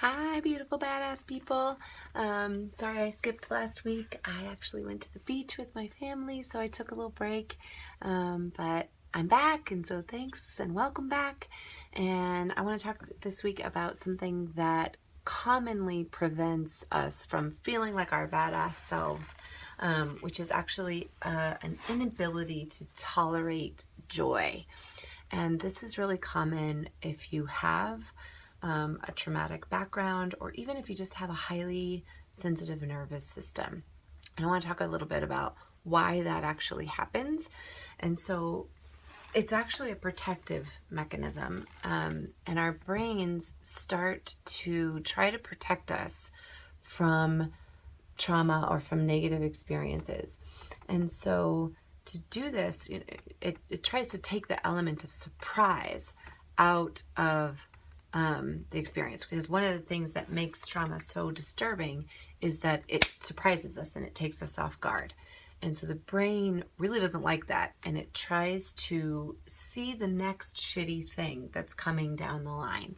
Hi, beautiful badass people. Sorry I skipped last week. I actually went to the beach with my family, so I took a little break. But I'm back, and so thanks and welcome back. And I want to talk this week about something that commonly prevents us from feeling like our badass selves, which is actually an inability to tolerate joy. And this is really common if you have a traumatic background, or even if you just have a highly sensitive nervous system. And I want to talk a little bit about why that actually happens. And so it's actually a protective mechanism, and our brains start to try to protect us from trauma or from negative experiences. And so to do this, it tries to take the element of surprise out of the experience, because one of the things that makes trauma so disturbing is that it surprises us and it takes us off guard. And so the brain really doesn't like that, and it tries to see the next shitty thing that's coming down the line.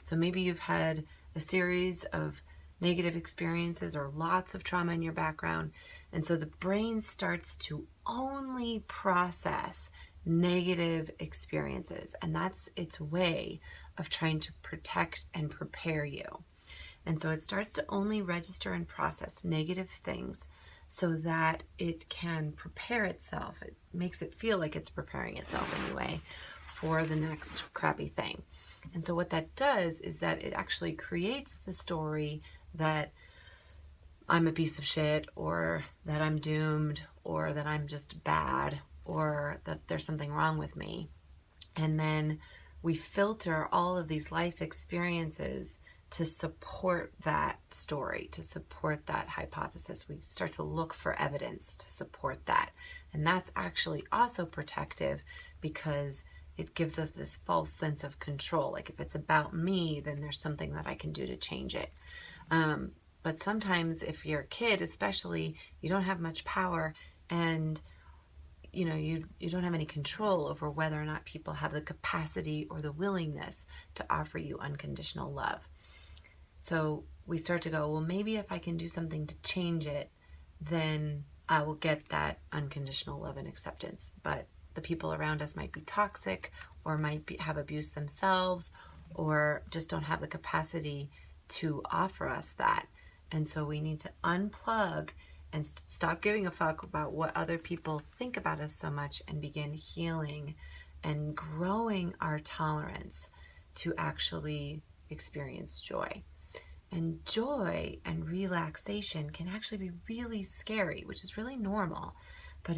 So maybe you've had a series of negative experiences or lots of trauma in your background, and so the brain starts to only process negative experiences, and that's its way of trying to protect and prepare you. And so it starts to only register and process negative things so that it can prepare itself. It makes it feel like it's preparing itself anyway for the next crappy thing. And so what that does is that it actually creates the story that I'm a piece of shit, or that I'm doomed, or that I'm just bad, or that there's something wrong with me. And then we filter all of these life experiences to support that story, to support that hypothesis. We start to look for evidence to support that. And that's actually also protective, because it gives us this false sense of control. Like, if it's about me, then there's something that I can do to change it. But sometimes if you're a kid, especially, you don't have much power, and you don't have any control over whether or not people have the capacity or the willingness to offer you unconditional love. So we start to go, well, maybe if I can do something to change it, then I will get that unconditional love and acceptance. But the people around us might be toxic, or have abuse themselves, or just don't have the capacity to offer us that. And so we need to unplug and stop giving a fuck about what other people think about us so much, and begin healing and growing our tolerance to actually experience joy. And joy and relaxation can actually be really scary, which is really normal. But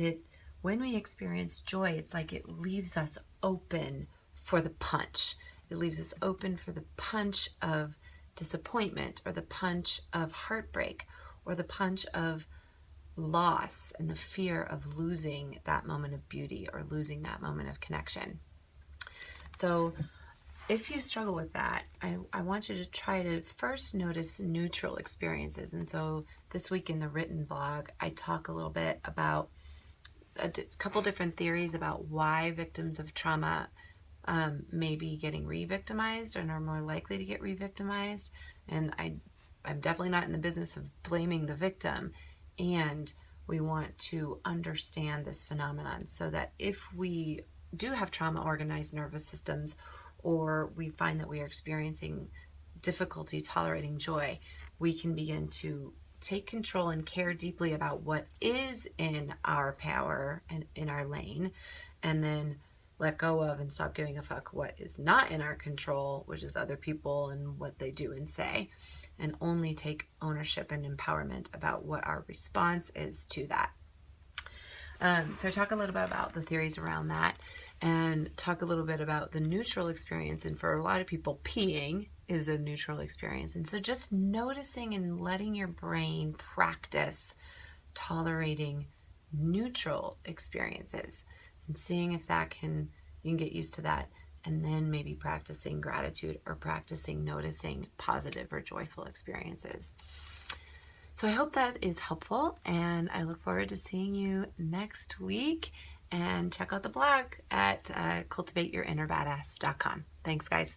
when we experience joy, it's like it leaves us open for the punch. It leaves us open for the punch of disappointment, or the punch of heartbreak, or the punch of loss and the fear of losing that moment of beauty, or losing that moment of connection. So if you struggle with that, I want you to try to first notice neutral experiences. And so this week in the written blog, I talk a little bit about a couple different theories about why victims of trauma may be getting re-victimized and are more likely to get re-victimized. And I'm definitely not in the business of blaming the victim. And we want to understand this phenomenon, so that if we do have trauma-organized nervous systems, or we find that we are experiencing difficulty tolerating joy, we can begin to take control and care deeply about what is in our power and in our lane, and then let go of and stop giving a fuck what is not in our control, which is other people and what they do and say, and only take ownership and empowerment about what our response is to that. So I talk a little bit about the theories around that, and talk a little bit about the neutral experience. And for a lot of people, peeing is a neutral experience. And so just noticing and letting your brain practice tolerating neutral experiences, and seeing if you can get used to that, and then maybe practicing gratitude, or practicing noticing positive or joyful experiences. So I hope that is helpful, and I look forward to seeing you next week. And check out the blog at cultivateyourinnerbadass.com. Thanks, guys.